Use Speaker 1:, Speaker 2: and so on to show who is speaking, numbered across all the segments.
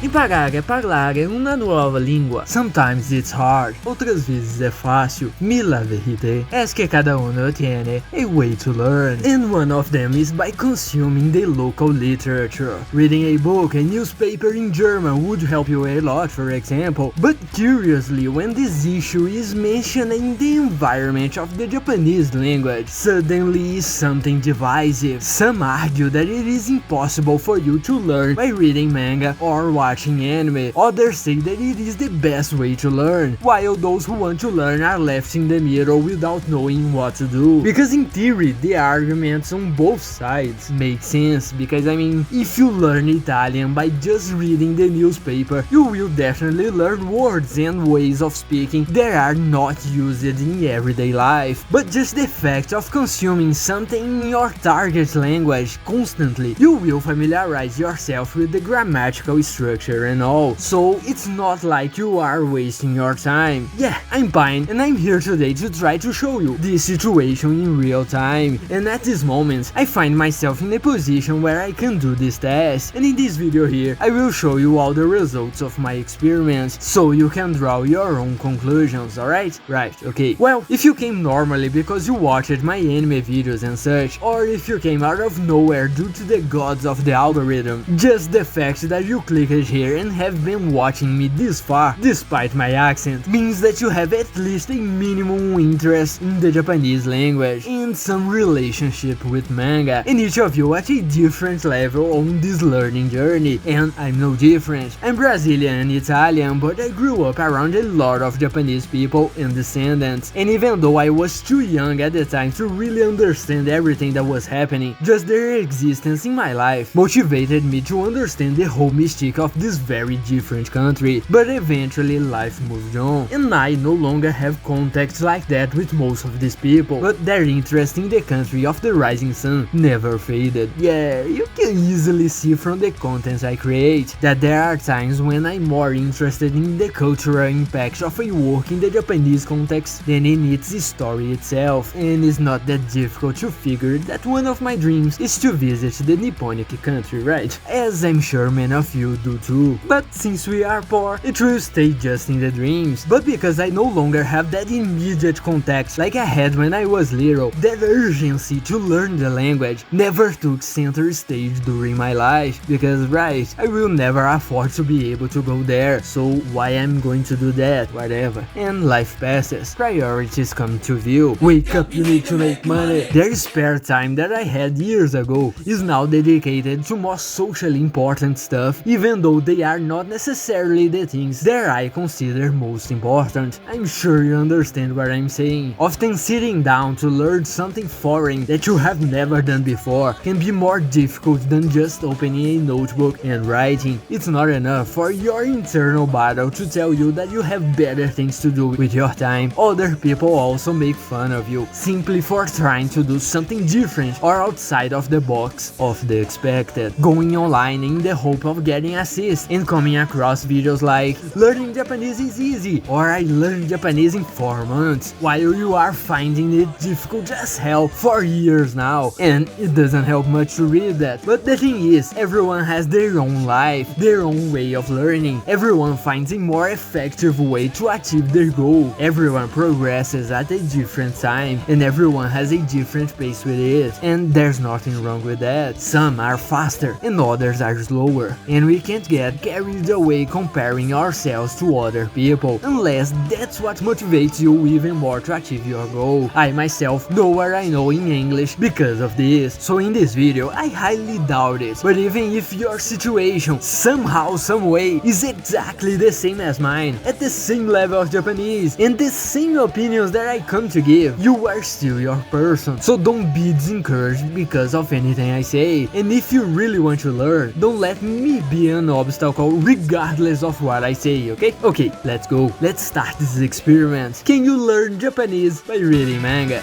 Speaker 1: Impagar é uma nova língua. Sometimes it's hard, outras vezes é fácil. Me la vérité es que cada uno tiene a way to learn, and one of them is by consuming the local literature. Reading a book, a newspaper in German would help you a lot, for example. But curiously, when this issue is mentioned in the environment of the Japanese language, suddenly is something divisive. Some argue that it is impossible for you to learn by reading manga or watching anime. Others say that it is the best way to learn, while those who want to learn are left in the middle without knowing what to do. Because in theory, the arguments on both sides make sense, because I mean, if you learn Italian by just reading the newspaper, you will definitely learn words and ways of speaking that are not used in everyday life. But just the fact of consuming something in your target language constantly, you will familiarize yourself with the grammatical structure and all. So it's not like you are wasting your time. Yeah, I'm Pine, and I'm here today to try to show you this situation in real time. And at this moment, I find myself in a position where I can do this test. And in this video here, I will show you all the results of my experiments, so you can draw your own conclusions, alright? Right, okay. Well, if you came normally because you watched my anime videos and such, or if you came out of nowhere due to the gods of the algorithm, just the fact that you clicked here and have been watching me this far, despite my accent, means that you have at least a minimum interest in the Japanese language and some relationship with manga, and each of you at a different level on this learning journey. And I'm no different. I'm Brazilian and Italian, but I grew up around a lot of Japanese people and descendants, and even though I was too young at the time to really understand everything that was happening, just their existence in my life motivated me to understand the whole mystique of this very different country. But eventually life moved on, and I no longer have contacts like that with most of these people, but their interest in the country of the rising sun never faded. Yeah, you can easily see from the content I create that there are times when I'm more interested in the cultural impact of a work in the Japanese context than in its story itself, and it's not that difficult to figure that one of my dreams is to visit the Nipponic country, right? As I'm sure many of you do too. But since we are poor, it will stay just in the dreams. But because I no longer have that immediate context like I had when I was little, that urgency to learn the language never took center stage during my life, because right, I will never afford to be able to go there, so why I'm going to do that, whatever. And life passes, priorities come to view. Wake up, you need to make money. Their spare time that I had years ago is now dedicated to more socially important stuff, even though they are not necessarily the things that I consider most important. I'm sure you understand what I'm saying. Often sitting down to learn something foreign that you have never done before can be more difficult than just opening a notebook and writing. It's not enough for your internal battle to tell you that you have better things to do with your time. Other people also make fun of you simply for trying to do something different or outside of the box of the expected. Going online in the hope of getting assists and coming across videos like "Learning Japanese is easy" or "I learned Japanese in 4 months," while you are finding it difficult as hell for years now. And it doesn't help much to read that. But the thing is, everyone has their own life, their own way of learning. Everyone finds a more effective way to achieve their goal. Everyone progresses at a different time, and everyone has a different pace with it. And there's nothing wrong with that. Some are faster and others are slower, and we can't get carried away comparing ourselves to other people, unless that's what motivates you even more to achieve your goal. I myself know what I know in English because of this, so in this video I highly doubt it. But even if your situation somehow, some way is exactly the same as mine, at the same level of Japanese, and the same opinions that I come to give, you are still your person. So don't be discouraged because of anything I say, and if you really want to learn, don't let me be an obstacle regardless of what I say, okay? Okay, let's go. Let's start this experiment. Can you learn Japanese by reading manga?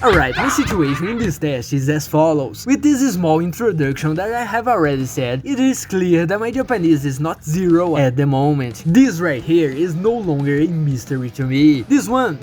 Speaker 1: Alright, my situation in this test is as follows. With this small introduction that I have already said, it is clear that my Japanese is not zero at the moment. This right here is no longer a mystery to me. This one,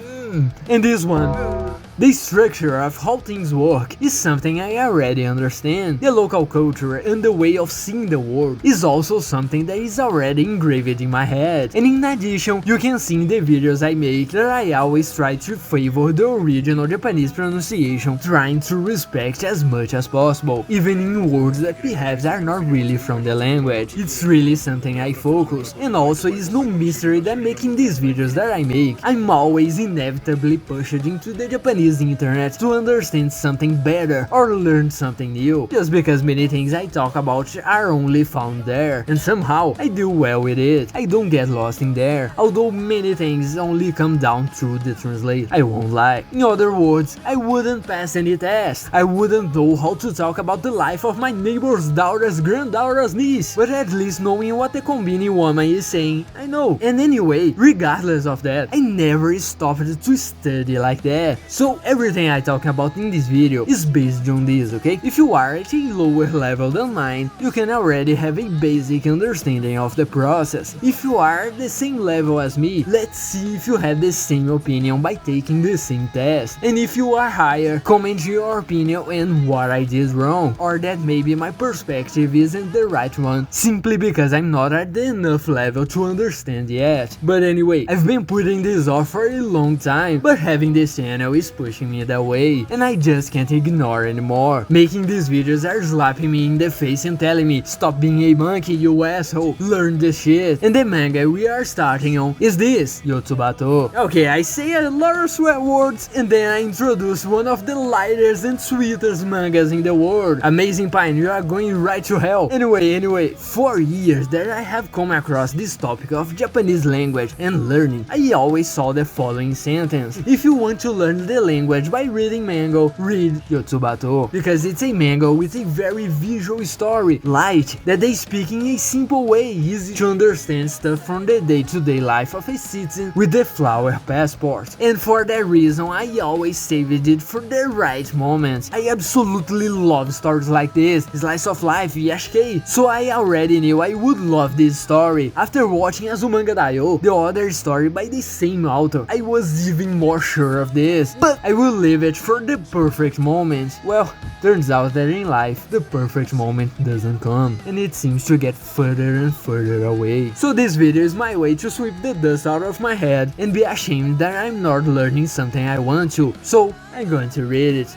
Speaker 1: and this one. The structure of how things work is something I already understand. The local culture and the way of seeing the world is also something that is already engraved in my head. And in addition, you can see in the videos I make that I always try to favor the original Japanese pronunciation, trying to respect as much as possible, even in words that perhaps are not really from the language. It's really something I focus, and also it's no mystery that making these videos that I make, I'm always inevitably pushed into the Japanese internet to understand something better or learn something new, just because many things I talk about are only found there, and somehow I do well with it. I don't get lost in there, although many things only come down through the translate, I won't lie. In other words, I wouldn't pass any test. I wouldn't know how to talk about the life of my neighbor's daughter's granddaughter's niece, but at least knowing what the Konbini woman is saying, I know. And anyway, regardless of that, I never stopped to study like that, so everything I talk about in this video is based on this, okay? If you are at a lower level than mine, you can already have a basic understanding of the process. If you are at the same level as me, let's see if you have the same opinion by taking the same test. And if you are higher, comment your opinion and what I did wrong, or that maybe my perspective isn't the right one, simply because I'm not at the enough level to understand yet. But anyway, I've been putting this off for a long time, but having this channel is pushing me that way, and I just can't ignore anymore. Making these videos are slapping me in the face and telling me, stop being a monkey, you asshole, learn the shit. And the manga we are starting on is this, Yotsubato. Okay, I say a lot of swear words, and then I introduce one of the lightest and sweetest mangas in the world. Amazing Pine, you are going right to hell. Anyway, for years that I have come across this topic of Japanese language and learning, I always saw the following sentence: if you want to learn the language by reading manga, read Yotsubato, because it's a manga with a very visual story, light, that they speak in a simple way, easy to understand stuff from the day-to-day life of a citizen with the flower passport. And for that reason, I always saved it for the right moment. I absolutely love stories like this, slice of life, yashikei, so I already knew I would love this story. After watching Azumanga Daioh, the other story by the same author, I was even more sure of this, but I will leave it for the perfect moment. Well, turns out that in life, the perfect moment doesn't come, and it seems to get further and further away. So this video is my way to sweep the dust out of my head and be ashamed that I'm not learning something I want to, so I'm going to read it.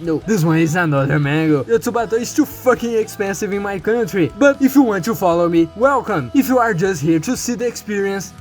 Speaker 1: No, this one is another manga. Yotsubato is too fucking expensive in my country, but if you want to follow me, welcome. If you are just here to see the experience,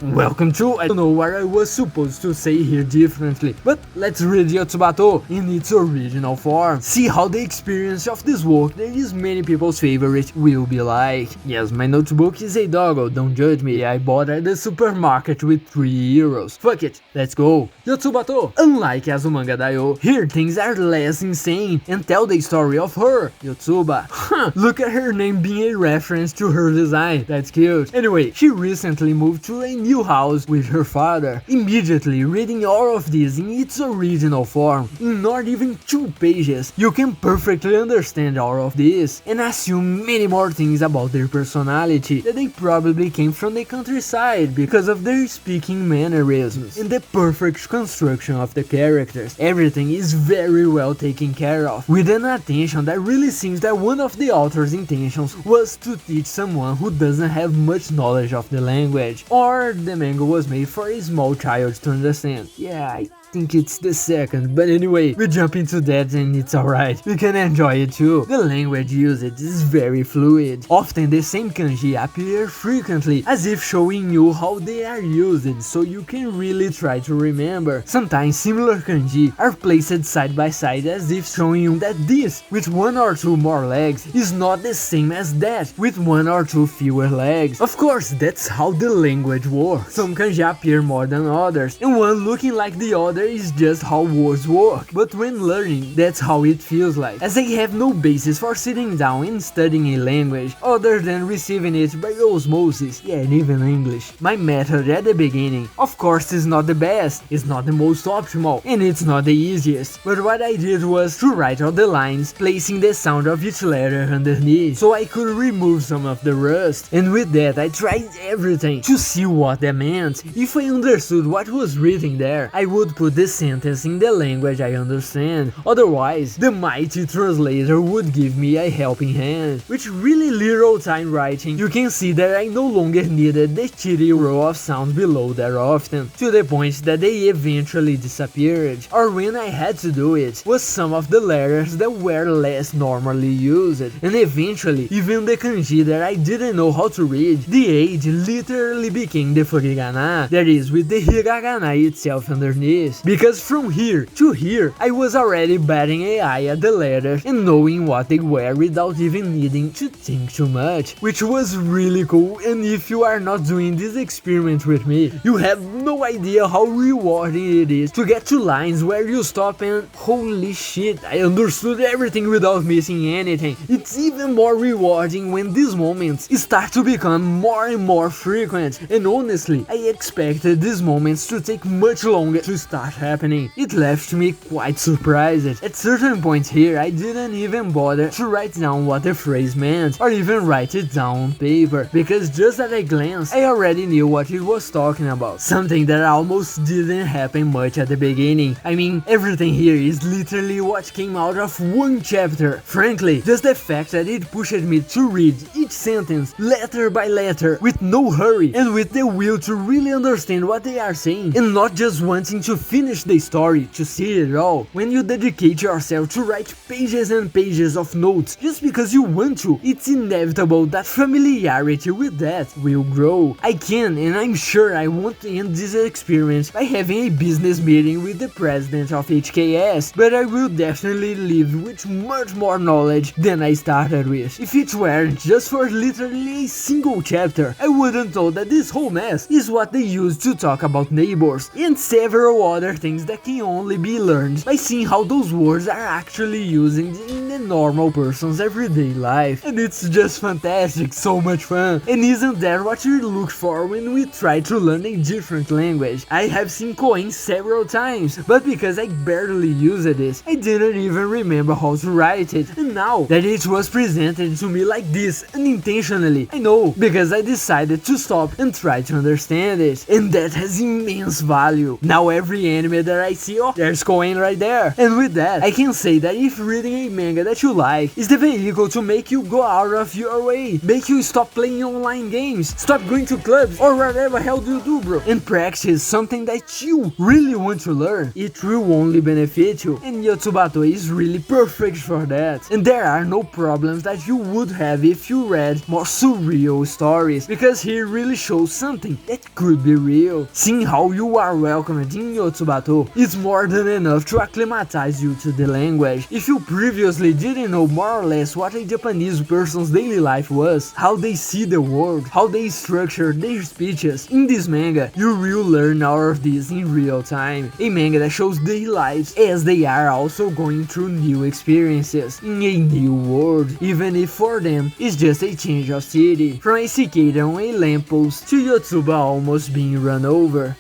Speaker 1: welcome to. I don't know what I was supposed to say here differently, but let's read Yotsubato in its original form. See how the experience of this work that is many people's favorite will be like. Yes, my notebook is a doggo, don't judge me. I bought at the supermarket with 3 euros. Fuck it, let's go. Yotsubato, unlike Azumanga Daioh, here things are less insane and tell the story of her, Yotsuba. Look at her name being a reference to her design, that's cute. Anyway, she recently moved to a new house with her father. Immediately reading all of this in its original form, in not even 2 pages, you can perfectly understand all of this and assume many more things about their personality, that they probably came from the countryside because of their speaking mannerisms and the perfect construction of the characters. Everything is very well taken care of, with an attention that really seems that one of the author's intentions was to teach someone who doesn't have much knowledge of the language, or the manga was made for a small child to understand. Yeah, I think it's the second, but anyway, we jump into that and it's alright. We can enjoy it too. The language used is very fluid. Often the same kanji appear frequently, as if showing you how they are used, so you can really try to remember. Sometimes similar kanji are placed side by side, as if showing you that this, with 1 or 2 more legs, is not the same as that, with 1 or 2 fewer legs. Of course, that's how the language works. Some kanji appear more than others, and one looking like the other other is just how words work, but when learning, that's how it feels like, as I have no basis for sitting down and studying a language other than receiving it by osmosis, yeah, and even English. My method at the beginning, of course, is not the best, it's not the most optimal, and it's not the easiest, but what I did was to write out the lines, placing the sound of each letter underneath, so I could remove some of the rust, and with that I tried everything to see what that meant. If I understood what was written there, I would put the sentence in the language I understand, otherwise the mighty translator would give me a helping hand. With really little time writing, you can see that I no longer needed the titty row of sounds below that often, to the point that they eventually disappeared, or when I had to do it, was some of the letters that were less normally used, and eventually even the kanji that I didn't know how to read. The age literally became the furigana, that is with the hiragana itself underneath, because from here to here I was already batting an eye at the letters and knowing what they were without even needing to think too much, which was really cool. And if you are not doing this experiment with me, you have no idea how rewarding it is to get to lines where you stop and holy shit, I understood everything without missing anything. It's even more rewarding when these moments start to become more and more frequent, and honestly, I expected these moments to take much longer to start happening. It left me quite surprised. At certain points here, I didn't even bother to write down what the phrase meant, or even write it down on paper, because just at a glance, I already knew what it was talking about, something that almost didn't happen much at the beginning. I mean, everything here is literally what came out of one chapter. Frankly, just the fact that it pushed me to read each sentence letter by letter with no hurry and with the will to really understand what they are saying, and not just wanting to finish the story to see it all. When you dedicate yourself to write pages and pages of notes just because you want to, it's inevitable that familiarity with that will grow. I can, and I'm sure I won't end this experience by having a business meeting with the president of HKS, but I will definitely leave with much more knowledge than I started with. If it weren't just for literally a single chapter, I wouldn't know that this whole mess is what they use to talk about neighbors and several other things that can only be learned by seeing how those words are actually used in the normal person's everyday life. And it's just fantastic, so much fun. And isn't that what we look for when we try to learn a different language? I have seen koan several times, but because I barely used it, I didn't even remember how to write it. And now that it was presented to me like this unintentionally, I know, because I decided to stop and try to understand it, and that has immense value. Now every anime that I see, oh, there's koan right there. And with that, I can say that if reading a manga that you like is the vehicle to make you go out of your way, make you stop playing online games, stop going to clubs, or whatever hell do you do, bro, and practice something that you really want to learn, it will only benefit you, and Yotsubato is really perfect for that. And there are no problems that you would have if you read more surreal stories, because he really shows something that could be real. Seeing how you are welcomed in Yotsubato is more than enough to acclimatize you to the language. If you previously didn't know more or less what a Japanese person's daily life was, how they see the world, how they structure their speeches, in this manga you will learn all of this in real time. A manga that shows their lives as they are also going through new experiences in a new world, even if for them it's just a change of city, from a cicada on a lamppost to Yotsuba almost being run over.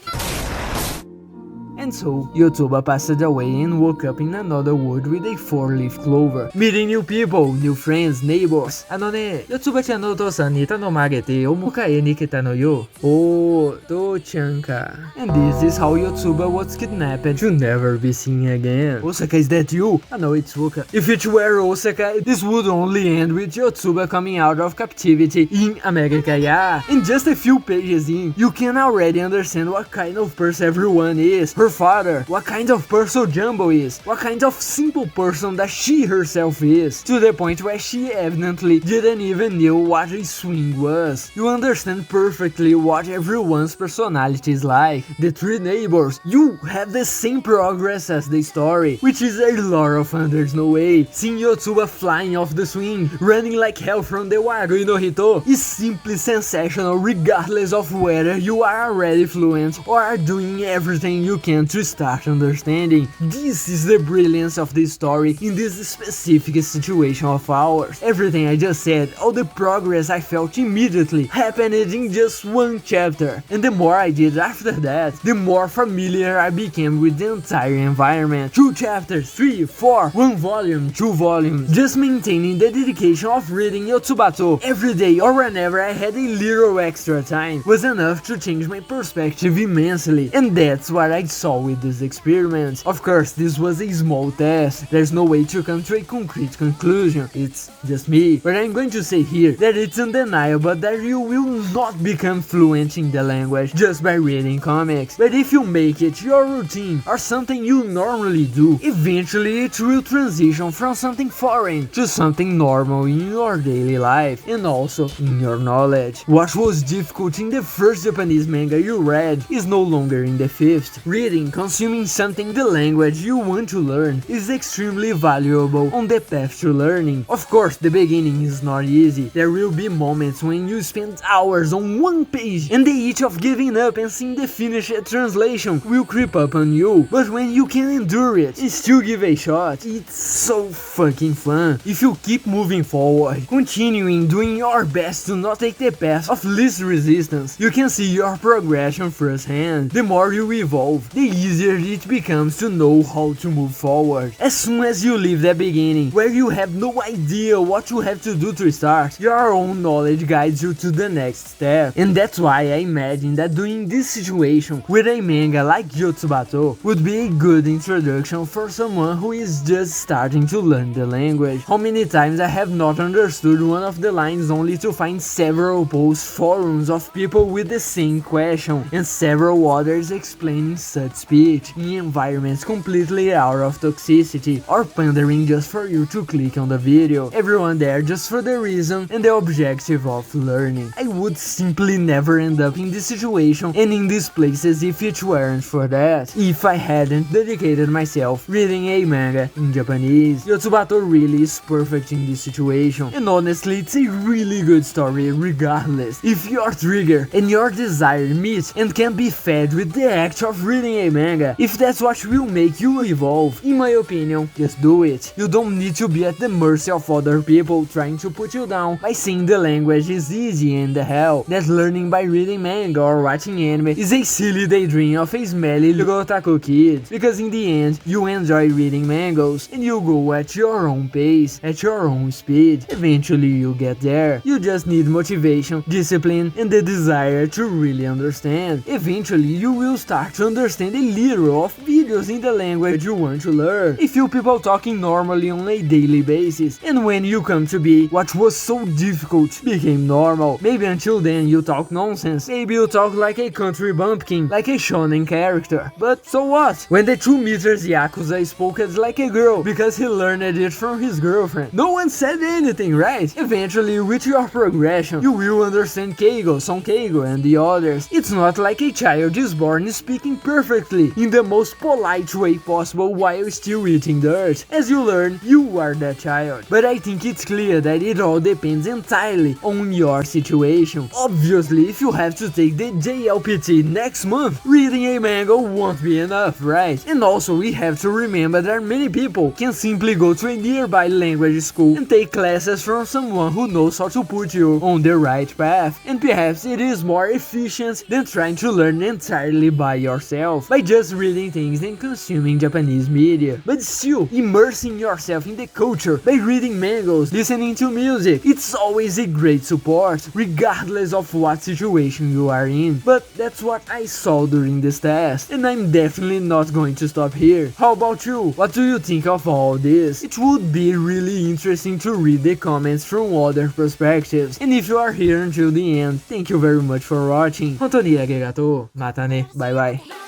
Speaker 1: And so, Yotsuba passed away and woke up in another world with a 4-leaf clover, meeting new people, new friends, neighbors. Yotsuba ちゃんのお父さんに頼まれてお迎えに来たのよ。おー、父ちゃんか。And this is how Yotsuba was kidnapped to never be seen again. Osaka, is that you? No, it's Fuka. If it were Osaka, this would only end with Yotsuba coming out of captivity in America, yeah. In just a few pages in, you can already understand what kind of person everyone is. Her father, what kind of person Jumbo is, what kind of simple person that she herself is, to the point where she evidently didn't even know what a swing was. You understand perfectly what everyone's personality is like. The 3 neighbors, you have the same progress as the story, which is a lot of fun, there's no way. Seeing Yotsuba flying off the swing, running like hell from the Wagyu no Hito, is simply sensational regardless of whether you are already fluent or are doing everything you can to start understanding. This is the brilliance of the story in this specific situation of ours. Everything I just said, all the progress I felt immediately, happened in just one chapter, and the more I did after that, the more familiar I became with the entire environment. 2 chapters, 3, 4, 1 volume, 2 volumes, just maintaining the dedication of reading Yotsubato every day or whenever I had a little extra time was enough to change my perspective immensely, and that's what I saw with this experiment. Of course, this was a small test, there's no way to come to a concrete conclusion, it's just me, but I'm going to say here that it's undeniable that you will not become fluent in the language just by reading comics, but if you make it your routine or something you normally do, eventually it will transition from something foreign to something normal in your daily life and also in your knowledge. What was difficult in the first Japanese manga you read is no longer in the 5th. Reading, consuming something the language you want to learn is extremely valuable on the path to learning. Of course, the beginning is not easy. There will be moments when you spend hours on one page and the itch of giving up and seeing the finished translation will creep up on you, but when you can endure it and still give a shot, it's so fucking fun. If you keep moving forward, continuing doing your best to not take the path of least resistance, you can see your progression firsthand. The more you evolve, the easier it becomes to know how to move forward. As soon as you leave the beginning, where you have no idea what you have to do to start, your own knowledge guides you to the next step. And that's why I imagine that doing this situation with a manga like Yotsubato would be a good introduction for someone who is just starting to learn the language. How many times I have not understood one of the lines only to find several post forums of people with the same question and several others explaining such speech in environments completely out of toxicity or pandering just for you to click on the video. Everyone there just for the reason and the objective of learning. I would simply never end up in this situation and in these places if it weren't for that. If I hadn't dedicated myself reading a manga in Japanese. Yotsubato really is perfect in this situation, and honestly it's a really good story regardless. If your trigger and your desire meet and can be fed with the act of reading a manga, if that's what will make you evolve, in my opinion, just do it. You don't need to be at the mercy of other people trying to put you down by saying the language is easy and the hell, that learning by reading manga or watching anime is a silly daydream of a smelly little otaku kid, because in the end you enjoy reading mangas and you go at your own pace, at your own speed. Eventually you get there. You just need motivation, discipline and the desire to really understand. Eventually you will start to understand a little of videos in the language you want to learn. A few people talking normally on a daily basis, and when you come to be what was so difficult became normal. Maybe until then you talk nonsense, maybe you talk like a country bumpkin, like a shonen character, but so what? When the 2 meters Yakuza spoke as like a girl because he learned it from his girlfriend, no one said anything, right? Eventually with your progression you will understand Keigo, Son Keigo and the others. It's not like a child is born speaking perfectly in the most polite way possible while still eating dirt. As you learn, you are that child. But I think it's clear that it all depends entirely on your situation. Obviously, if you have to take the JLPT next month, reading a manga won't be enough, right? And also we have to remember that many people can simply go to a nearby language school and take classes from someone who knows how to put you on the right path, and perhaps it is more efficient than trying to learn entirely by yourself, by just reading things and consuming Japanese media. But still, immersing yourself in the culture by reading mangas, listening to music, it's always a great support, regardless of what situation you are in. But that's what I saw during this test, and I'm definitely not going to stop here. How about you? What do you think of all this? It would be really interesting to read the comments from other perspectives, and if you are here until the end, thank you very much for watching. 本当にありがとう。またね。バイバイ。